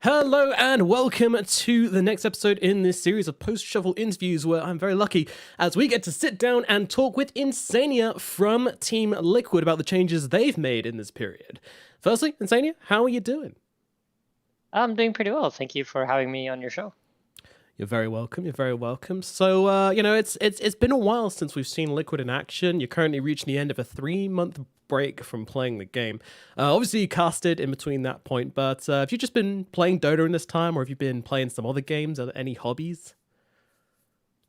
Hello and welcome to the next episode in this series of post-shuffle interviews where I'm very lucky as we get to sit down and talk with iNsania from Team Liquid about the changes they've made in this period. Firstly, iNsania, how are you doing? I'm doing pretty well. Thank you for having me on your show. You're very welcome. You're very welcome. So, it's been a while since we've seen Liquid in action. You're currently reaching the end of a 3-month break from playing the game. Obviously, you casted in between that point, but have you just been playing Dota in this time, or have you been playing some other games? Are there any hobbies?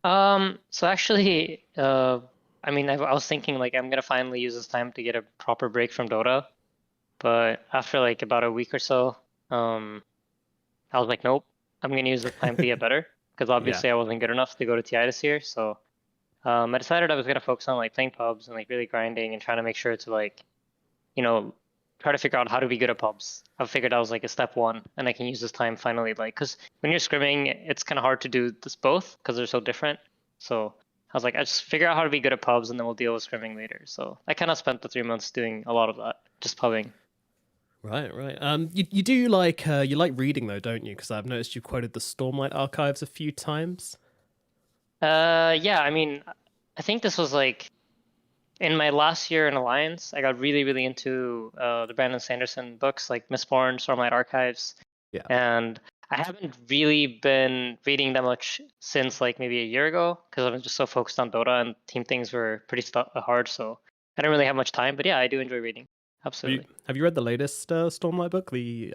So actually, I was thinking like I'm gonna finally use this time to get a proper break from Dota, but after like about a week or so, um, I was like, nope, I'm gonna use this time to get better because Yeah. obviously I wasn't good enough to go to TI this year. So, I decided I was gonna focus on like playing pubs and like really grinding and trying to make sure to like you know, try to figure out how to be good at pubs. I figured that was like a step one, and I can use this time finally, like, because when you're scrimming, it's kind of hard to do this both because they're so different. So I was like, I just figure out how to be good at pubs, and then we'll deal with scrimming later. So I kind of spent the 3 months doing a lot of that, just pubbing. Right, right. You do like you like reading though, don't you? Because I've noticed you quoted the Stormlight archives a few times. Yeah, I think this was like in my last year in Alliance, I got really, really into the Brandon Sanderson books like Mistborn, Stormlight Archives, Yeah. and I haven't really been reading that much since like maybe a year ago because I was just so focused on Dota and team things were pretty hard, so I don't really have much time. But yeah, I do enjoy reading. Have you Absolutely. have you read the latest Stormlight book, the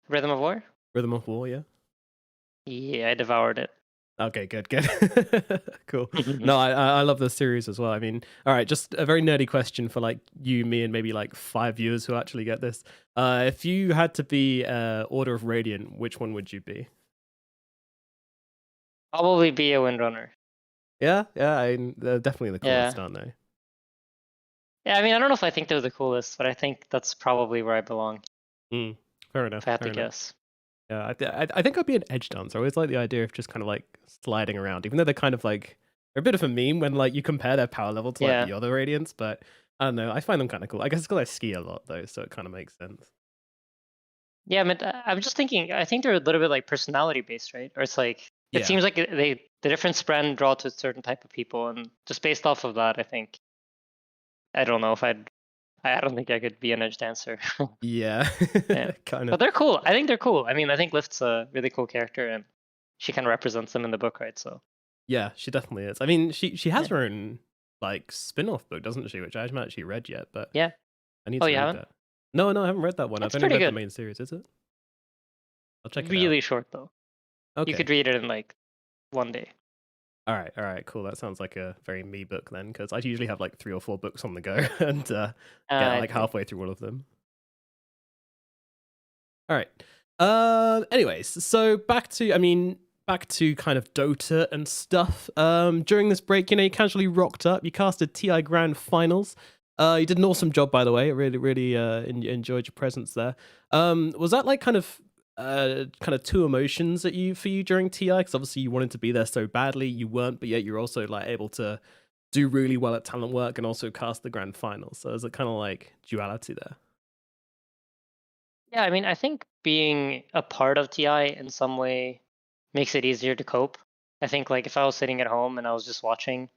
Rhythm of War? Rhythm of War? Yeah. Yeah, I devoured it. Okay, good, good. Cool. No, I love the series as well. I mean, all right, just a very nerdy question for like you, me, and maybe like 5 viewers who actually get this. If you had to be Order of Radiant, which one would you be? Probably be a Windrunner. Yeah, yeah, they're definitely the coolest, Yeah. aren't they? Yeah, I don't know if I think they're the coolest, but I think that's probably where I belong, Mm, fair enough, if I had fair to enough. guess. Yeah, I think I'd be an edge dancer. I always like the idea of just kind of like sliding around, even though they're kind of like they're a bit of a meme when like you compare their power level to like Yeah. the other Radiants. But I don't know, I find them kind of cool. I guess it's because I ski a lot though, so it kind of makes sense. Yeah, I'm just thinking. I think they're a little bit like personality based, right? Or it's like it Yeah, seems like the different spread draw to a certain type of people, and just based off of that, I think I don't know if I don't think I could be an edge dancer. yeah, Yeah, kind of. but they're cool. I think they're cool. I think Lift's a really cool character, and she kind of represents them in the book, right? So Yeah, she definitely is. I mean, she has yeah, her own like spin-off book, doesn't she? Which I haven't actually read yet, but yeah. I need Oh, to you read haven't? that. No, no, I haven't read that one. I've It's only pretty read the good. main series. Is it? I'll check it out. Really short though. You Okay. could read it in like one day. All right, cool. That sounds like a very me book then, because I usually have like 3 or 4 books on the go and get I like see. halfway through all of them. All right. Anyways, so back to kind of Dota and stuff. During this break, you casually rocked up. You casted TI Grand Finals. You did an awesome job, by the way. I really, really enjoyed your presence there. Was that like kind of two emotions that you for you during TI? Because obviously you wanted to be there so badly, you weren't, but yet you're also like able to do really well at talent work and also cast the grand finals. So is it kind of like duality there? Yeah, I think being a part of TI in some way makes it easier to cope. I think like if I was sitting at home and I was just watching,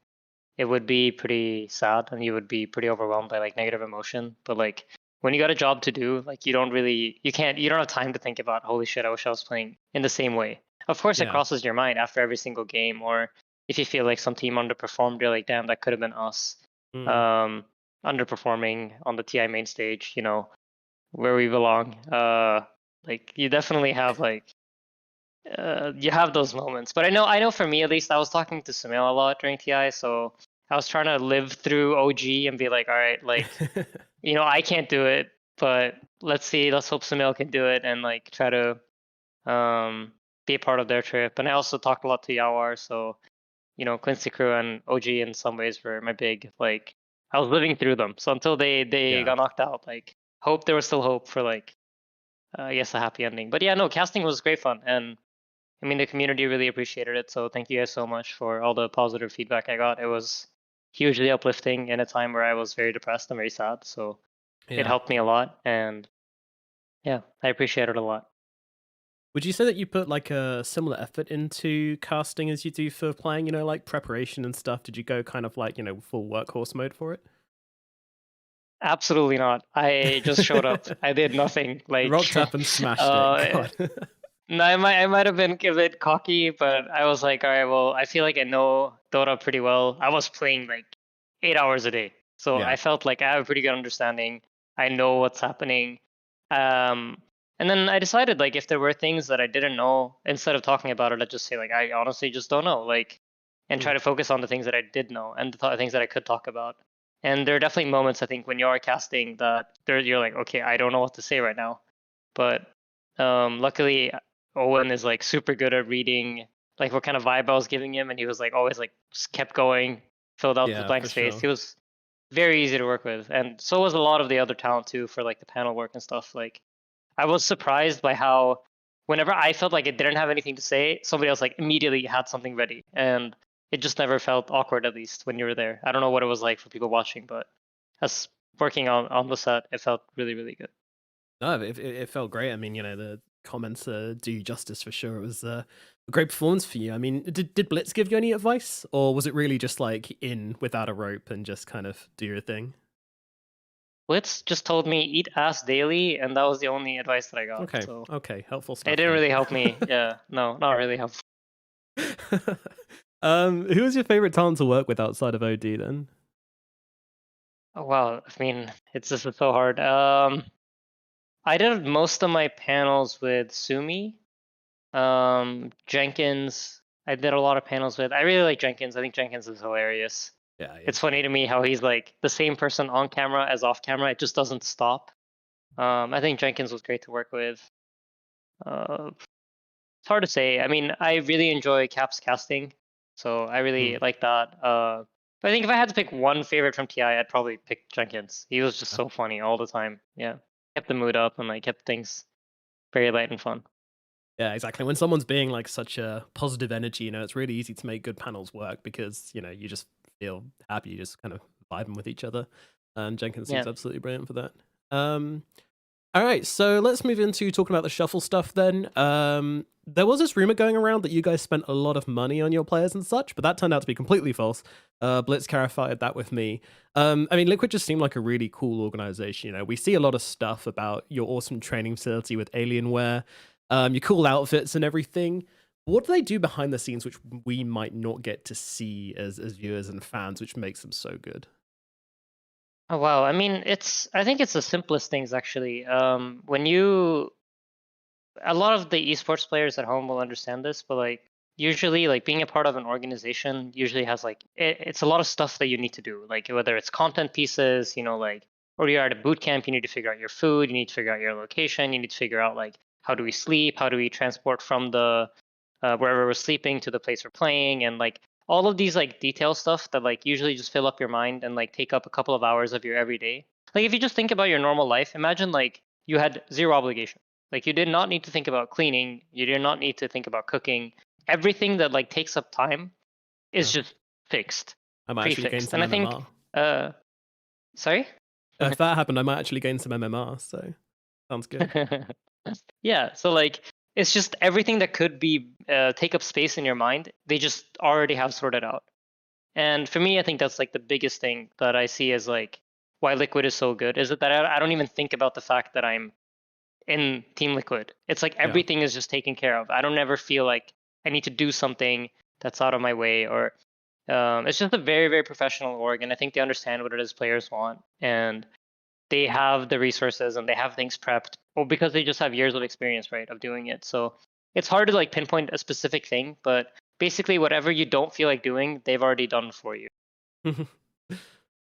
it would be pretty sad and you would be pretty overwhelmed by like negative emotion. But like when you got a job to do, like you don't have time to think about, holy shit, I wish I was playing in the same way. Of course it Yeah. crosses your mind after every single game, or if you feel like some team underperformed, you're like, damn, that could have been us. Mm. Um underperforming on the TI main stage, where we belong. Like you definitely have like you have those moments. But I know for me at least, I was talking to Samil a lot during TI, so I was trying to live through OG and be like, all right, like I can't do it, but let's see, let's hope Samil can do it and like try to um be a part of their trip. And I also talked a lot to Yawar, so Quincy Crew and OG in some ways were my big like I was living through them. So until they Yeah. got knocked out, like hope there was still hope for like I guess a happy ending. But yeah, no, casting was great fun, and the community really appreciated it. So thank you guys so much for all the positive feedback I got. It was hugely uplifting in a time where I was very depressed and very sad. So it Yeah. helped me a lot, and yeah, I appreciate it a lot. Would you say that you put like a similar effort into casting as you do for playing, like preparation and stuff? Did you go kind of like, full workhorse mode for Absolutely not. I just showed up. it? I did nothing. Rocked up and smashed it. God. No, I might have been a bit cocky, but I was like, all right, well, I feel like I know Dota pretty well. I was playing like 8 hours a day, so Yeah. I felt like I have a pretty good understanding. I know what's happening. Um, and then I decided like if there were things that I didn't know, instead of talking about it, I'd just say like I honestly just don't know, like, and Mm. try to focus on the things that I did know and the things that I could talk about. And there are definitely moments I think when you are casting that you're like, okay, I don't know what to say right now, but luckily Owen is like super good at reading like what kind of vibe I was giving him, and he was like always like just kept going, filled out the Yeah, blank for space. sure. He was very easy to work with, and so was a lot of the other talent too for like the panel work and stuff. Like I was surprised by how whenever I felt like I didn't have anything to say, somebody else like immediately had something ready, and it just never felt awkward, at least when you were there. I don't know what it was like for people watching, but as working on the set, it felt really really good. No, it felt great. I mean, the comments do you justice for sure. It was a great performance for you. I mean, did Blitz give you any advice, or was it really just like in without a rope and just kind of do your thing? Blitz just told me eat ass daily, and that was the only advice that I got. Okay, So okay, helpful it stuff didn't then. really help me. Yeah, no, not really helpful. Who was your favorite talent to work with outside of OD then? Oh, wow, I mean, it's just so hard. I did most of my panels with Sumi. Jenkins, I did a lot of panels with. I really like Jenkins. I think Jenkins is hilarious. Yeah, It's funny to me how he's like the same person on camera as off camera. It just doesn't stop. I think Jenkins was great to work with. It's hard to say. I mean, I really enjoy Cap's casting, so I hmm, really like that. But I think if I had to pick one favorite from TI, I'd probably pick Jenkins. He was just yeah. so funny all the time. Yeah, kept the mood up and like kept things very light and fun. Yeah, exactly. When someone's being like such a positive energy, it's really easy to make good panels work because you just feel happy, you just kind of vibing with each other. And Jenkins seems Yeah. absolutely brilliant for that. Um, All right, so let's move into talking about the shuffle stuff then. There was this rumor going around that you guys spent a lot of money on your players and such, but that turned out to be completely false. Blitz clarified that with me. I mean, Liquid just seemed like a really cool organization. We see a lot of stuff about your awesome training facility with Alienware, your cool outfits and everything. What do they do behind the scenes which we might not get to see as viewers and fans, which makes them so good? Oh wow. I mean, I think it's the simplest things actually. When you a lot of the esports players at home will understand this, but like usually like being a part of an organization usually has like it's a lot of stuff that you need to do. Like whether it's content pieces, like or you're at a boot camp, you need to figure out your food, you need to figure out your location, you need to figure out like how do we sleep, how do we transport from the wherever we're sleeping to the place we're playing, and like all of these like detail stuff that like usually just fill up your mind and like take up a couple of hours of your everyday. Like if you just think about your normal life, imagine like you had zero obligation. Like you did not need to think about cleaning. You did not need to think about cooking. Everything that like takes up time is Yeah. just fixed, I might actually gain prefixed. some And I think, MMR. uh, sorry. If that happened, I might actually gain some MMR, so sounds good. Yeah. So like it's just everything that could be take up space in your mind. They just already have sorted out. And for me, I think that's like the biggest thing that I see as like why Liquid is so good is that I don't even think about the fact that I'm in Team Liquid. It's like Yeah. everything is just taken care of. I don't ever feel like I need to do something that's out of my way, or it's just a very very professional org, and I think they understand what it is players want, and they have the resources and they have things prepped, well, because they just have years of experience, right, of doing it. So it's hard to like pinpoint a specific thing, but basically whatever you don't feel like doing, they've already done for you.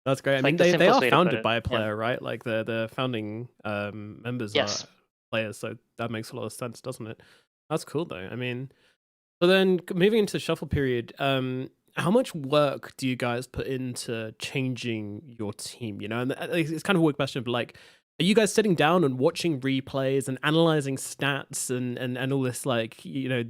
That's great. I It's mean, like the they simplest are way to put founded it. by a Yeah. player, right? Like the founding members are Yes. players, so that makes a lot of sense, doesn't it? That's cool though. I mean, so then moving into the shuffle period, how much work do you guys put into changing your team? And it's kind of a weird question, but like, are you guys sitting down and watching replays and analyzing stats and all this like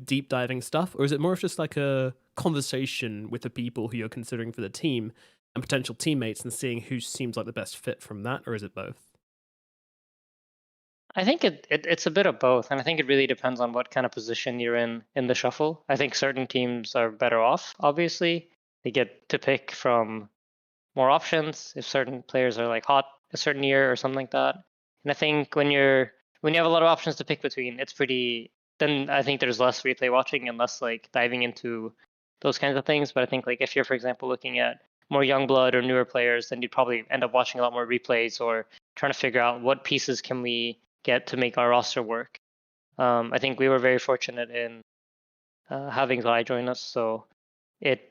deep diving stuff, or is it more of just like a conversation with the people who you're considering for the team and potential teammates and seeing who seems like the best fit from that, or is it both? I think it's a bit of both, and I think it really depends on what kind of position you're in the shuffle. I think certain teams are better off. Obviously, they get to pick from more options if certain players are like hot a certain year or something like that. And I think when you have a lot of options to pick between, it's pretty. Then I think there's less replay watching and less like diving into those kinds of things. But I think like if you're, for example, looking at more young blood or newer players, then you'd probably end up watching a lot more replays or trying to figure out what pieces can we get to make our roster work. I think we were very fortunate in having Zai join us, so it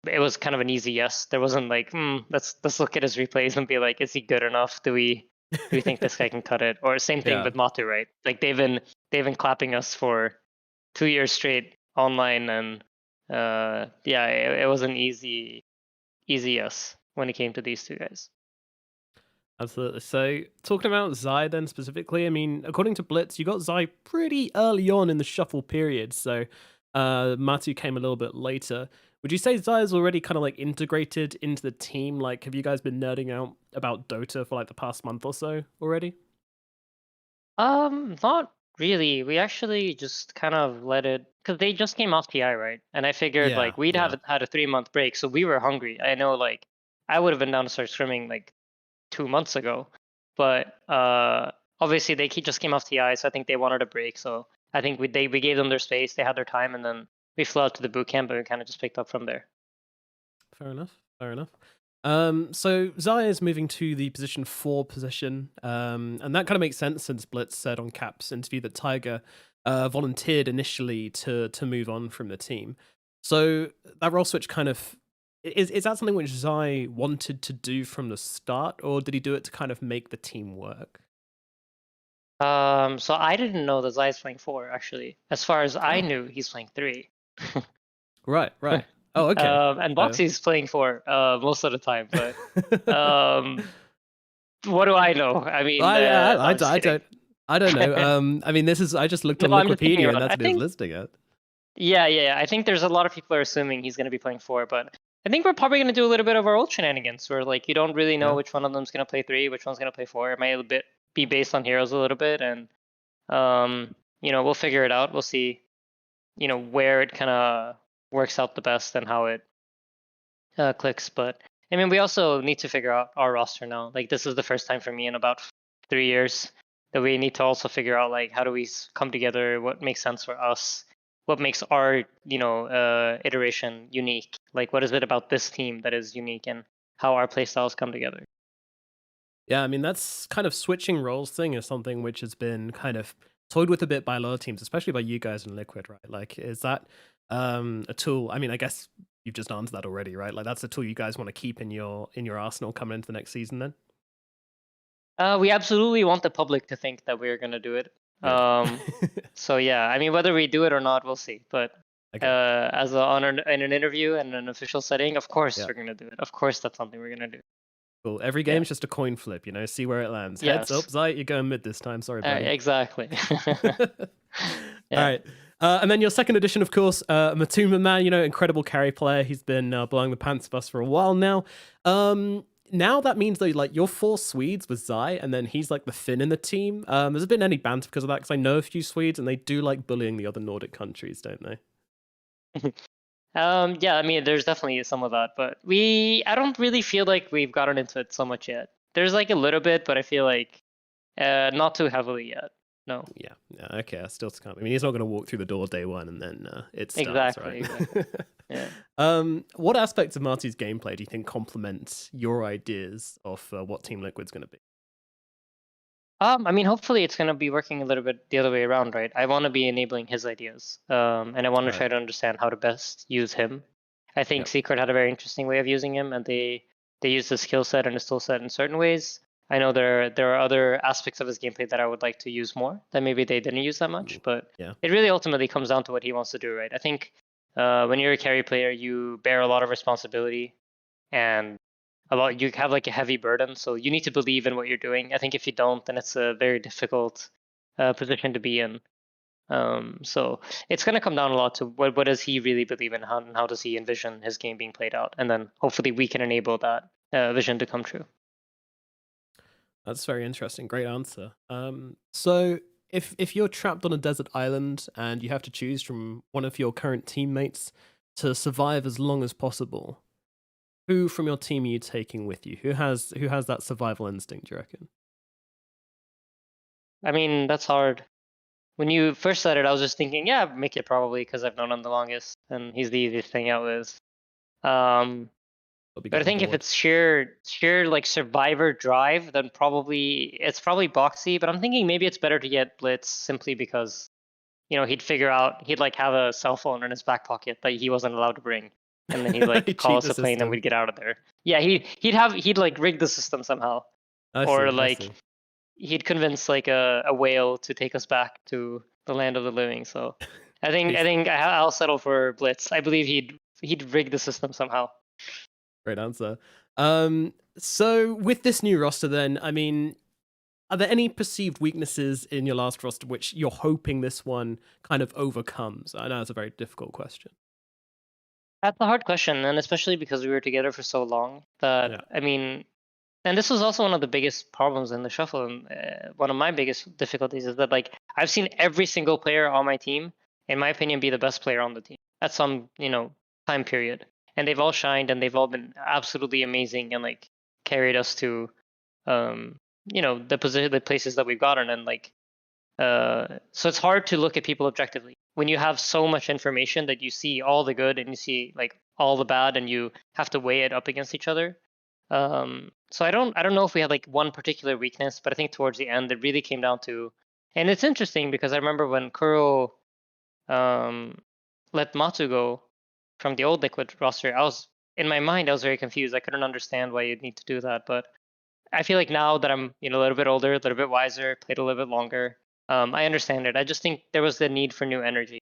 it was kind of an easy yes. There wasn't like, let's look at his replays and be like, is he good enough? Do we think this guy can cut it? Or same thing Yeah, with Matu, right? Like they've been clapping us for 2 years straight online, and yeah, it was an easy yes when it came to these two guys. absolutely. So talking about Zai then specifically, I mean, according to Blitz, you got Zai pretty early on in the shuffle period. So Matu came a little bit later. Would you say Zai is already kind of like integrated into the team? Like, have you guys been nerding out about Dota for like the past month or so already? Not really. We actually just kind of let it because they just came off TI, right? And I figured Yeah, like we'd yeah. have had a 3 month break, so we were hungry. I know like I would have been down to start scrimming like 2 months ago, but obviously they just came off TI, so I think they wanted a break. So I think we gave them their space, they had their time, and then we flew out to the boot camp and we kind of just picked up from there. Fair enough. Fair enough. So Zaya is moving to the position 4 position, and that kind of makes sense since Blitz said on Cap's interview that Tiger volunteered initially to move on from the team. So that role switch kind of is that something which Zai wanted to do from the start, or did he do it to kind of make the team work? So I didn't know that Zai's playing 4 actually. As far as I Oh, knew, he's playing 3. right, right. Oh, okay. And So, Boxy's playing 4 most of the time, but um, what do I know? I mean, no, I'm just I kidding. don't know. I mean, this is I just looked on No, I'm just kicking Wikipedia, and around. that's I what it was think, listing at. yeah. I think there's a lot of people are assuming he's going to be playing 4, but I think we're probably going to do a little bit of our old shenanigans where like you don't really know Yeah. which one of them's going to play 3, which one's going to play 4. It might a bit be based on heroes a little bit, and we'll figure it out. We'll see, where it kind of works out the best and how it clicks. But I mean, we also need to figure out our roster now. Like this is the first time for me in about 3 years that we need to also figure out like how do we come together, what makes sense for us, what makes our iteration unique. Like what is it about this team that is unique, and how our playstyles come together. Yeah, I mean that's kind of switching roles thing is something which has been kind of toyed with a bit by a lot of teams, especially by you guys in Liquid, right? Like, is that a tool? I mean, I guess you've just answered that already, right? Like, that's a tool you guys want to keep in your arsenal coming into the next season, then. We absolutely want the public to think that we're gonna do it. Good. So yeah, I mean, whether we do it or not, we'll see. But Okay. in an interview and an official setting, of course Yeah. we're gonna do it. Of course, that's something we're gonna do. Cool. Every Yeah. game's just a coin flip, see where it lands. Heads Yes. up, Zai, you're going mid this time. Sorry, buddy. Exactly. All Yeah. right. And then your second edition, of course, Matu Man, incredible carry player. He's been blowing the pants of us for a while now. Now that means that like you're 4 Swedes with Zai, and then he's like the Finn in the team. Has there been any banter because of that? Because I know a few Swedes, and they do like bullying the other Nordic countries, don't they? Yeah, I mean, there's definitely some of that, but I don't really feel like we've gotten into it so much yet. There's like a little bit, but I feel like not too heavily yet. No. Yeah. Okay. I still can't. I mean, he's not going to walk through the door day one, and then it starts, Exactly. right? Exactly. Yeah. What aspects of Marty's gameplay do you think complement your ideas of what Team Liquid's going to be? I mean, hopefully it's gonna be working a little bit the other way around, right? I want to be enabling his ideas, and I want to Right. try to understand how to best use him. I think Yep. Secret had a very interesting way of using him, and they use the skill set and his tool set in certain ways. I know there are other aspects of his gameplay that I would like to use more that maybe they didn't use that much, but Yeah. it really ultimately comes down to what he wants to do, right? I think when you're a carry player, you bear a lot of responsibility, and you have like a heavy burden, so you need to believe in what you're doing. I think if you don't, then it's a very difficult position to be in. So it's going to come down a lot to what does he really believe in, and how does he envision his game being played out, and then hopefully we can enable that vision to come true. That's very interesting. Great answer. So if you're trapped on a desert island and you have to choose from one of your current teammates to survive as long as possible, who from your team are you taking with you? Who has that survival instinct, do you reckon? I mean, that's hard. When you first said it, I was just thinking, yeah, Mickey probably because I've known him the longest and he's the easiest thing out with. Um, I'll be but I getting think if bored. it's sheer like survivor drive, then it's probably Boxy. But I'm thinking maybe it's better to get Blitz simply because he'd figure out he'd like have a cell phone in his back pocket that he wasn't allowed to bring, and then he'd like call Cheat us the a plane and system. we'd get out of there. Yeah, he'd like rig the system somehow, I or see. I like see. he'd convince like a whale to take us back to the land of the living. So I think I Peace. think I'll settle for Blitz. I believe he'd rig the system somehow. Great answer. So with this new roster, then, I mean, are there any perceived weaknesses in your last roster which you're hoping this one kind of overcomes? I know it's a very difficult question. That's a hard question, and especially because we were together for so long. Yeah. That I mean, and this was also one of the biggest problems in the shuffle. And one of my biggest difficulties is that like I've seen every single player on my team, in my opinion, be the best player on the team at some time period, and they've all shined and they've all been absolutely amazing and like carried us to the places that we've gotten. And like so it's hard to look at people objectively when you have so much information that you see all the good and you see like all the bad, and you have to weigh it up against each other. So I don't know if we had like one particular weakness, but I think towards the end it really came down to, and it's interesting because I remember when Kuro um, let Matu go from the old Liquid roster, in my mind I was very confused. I couldn't understand why you'd need to do that, but I feel like now that I'm a little bit older, a little bit wiser, played a little bit longer, I understand it. I just think there was the need for new energy.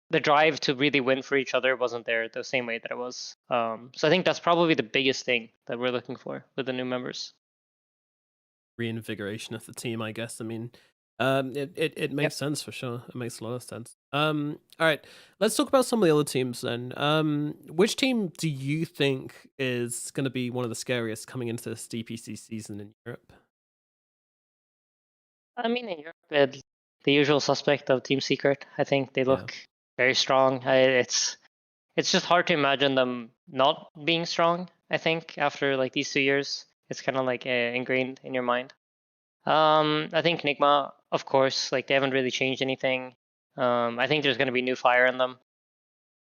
The drive to really win for each other wasn't there the same way that it was. So I think that's probably the biggest thing that we're looking for with the new members. Reinvigoration of the team, I guess. I mean, it makes Yep. sense for sure. It makes a lot of sense. All right, let's talk about some of the other teams then. Which team do you think is going to be one of the scariest coming into this DPC season in Europe? I mean, in Europe, the usual suspect of Team Secret. I think they Yeah, look very strong. It's just hard to imagine them not being strong. I think after like these 2 years, it's kind of like ingrained in your mind. I think Nigma, of course, like they haven't really changed anything. I think there's going to be new fire in them.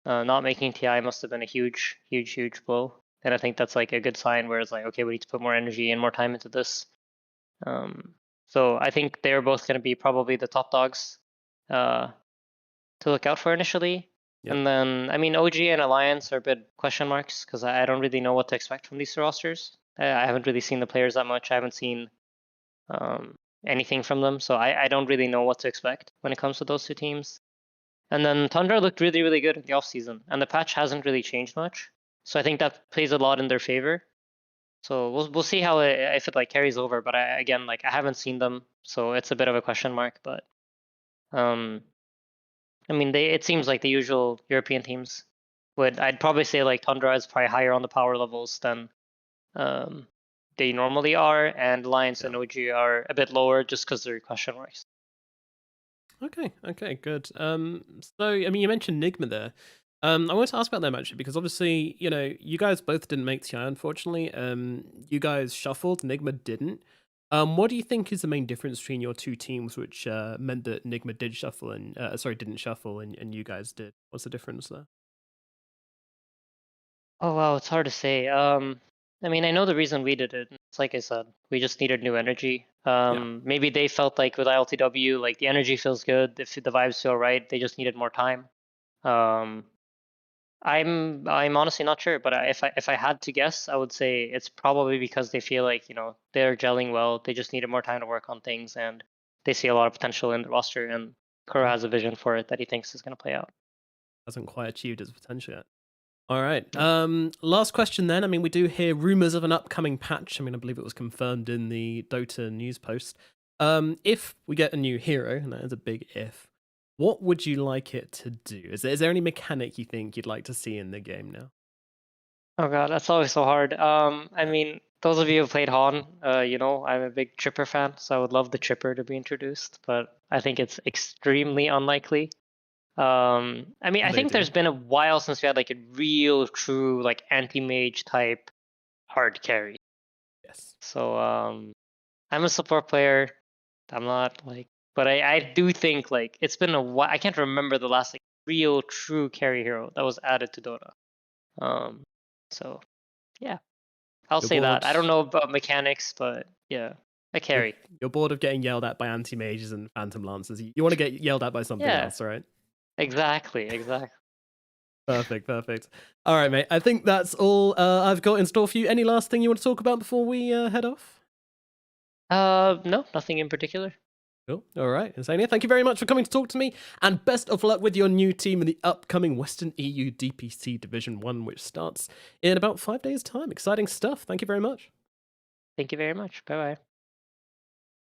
Not making TI must have been a huge, huge, huge blow, and I think that's like a good sign where it's like, okay, we need to put more energy and more time into this. Um, so I think they're both going to be probably the top dogs uh, to look out for initially. yep. And then, I mean, OG and Alliance are a bit question marks because I don't really know what to expect from these rosters. I haven't really seen the players that much. I haven't seen um, anything from them, so I don't really know what to expect when it comes to those two teams. And then Tundra looked really, really good in the offseason, and the patch hasn't really changed much. So I think that plays a lot in their favor. So we'll see how if it like carries over. But again, like I haven't seen them, so it's a bit of a question mark. But um, I mean, it seems like the usual European teams would. I'd probably say like Tundra is probably higher on the power levels than um, they normally are, and Alliance Yeah. and OG are a bit lower just because they're question marks. Okay. Okay. Good. So I mean, you mentioned Nigma there. I wanted to ask about them actually because obviously, you guys both didn't make TI, unfortunately. You guys shuffled. Nigma didn't. What do you think is the main difference between your two teams, which meant that Nigma did shuffle and sorry, didn't shuffle, and you guys did? What's the difference there? Oh wow, it's hard to say. I mean, I know the reason we did it. It's like I said, we just needed new energy. Yeah. Maybe they felt like with ILTW, like the energy feels good, if the vibes feel right, they just needed more time. Um, I'm honestly not sure, but if I had to guess, I would say it's probably because they feel like they're gelling well. They just needed more time to work on things, and they see a lot of potential in the roster. And Kuro Okay. has a vision for it that he thinks is going to play out. Hasn't quite achieved its potential yet. All right. Yeah. Last question then. I mean, we do hear rumors of an upcoming patch. I mean, I believe it was confirmed in the Dota news post. If we get a new hero, and that is a big if, what would you like it to do? Is there any mechanic you think you'd like to see in the game now? Oh god, that's always so hard. I mean, those of you who played Han, you know, I'm a big Chipper fan, so I would love the Chipper to be introduced, but I think it's extremely unlikely. I mean, I They think do. there's been a while since we had like a real, true, like anti-mage type hard carry. Yes. So, I'm a support player. I'm not like, but I do think like it's been a while. I can't remember the last like real, true carry hero that was added to Dota. Um, so yeah. I'll You're say that. bored. I don't know about mechanics, but yeah, a You're, carry. you're bored of getting yelled at by anti-mages and phantom lancers. You want to get yelled at by something Yeah, else, right? exactly, exactly. Perfect, perfect. All right, mate. I think that's all I've got in store for you. Any last thing you want to talk about before we head off? No, nothing in particular. Cool. All right, iNsania, thank you very much for coming to talk to me, and best of luck with your new team in the upcoming Western EU DPC Division 1, which starts in about 5 days' time. Exciting stuff. Thank you very much. Thank you very much. Bye bye.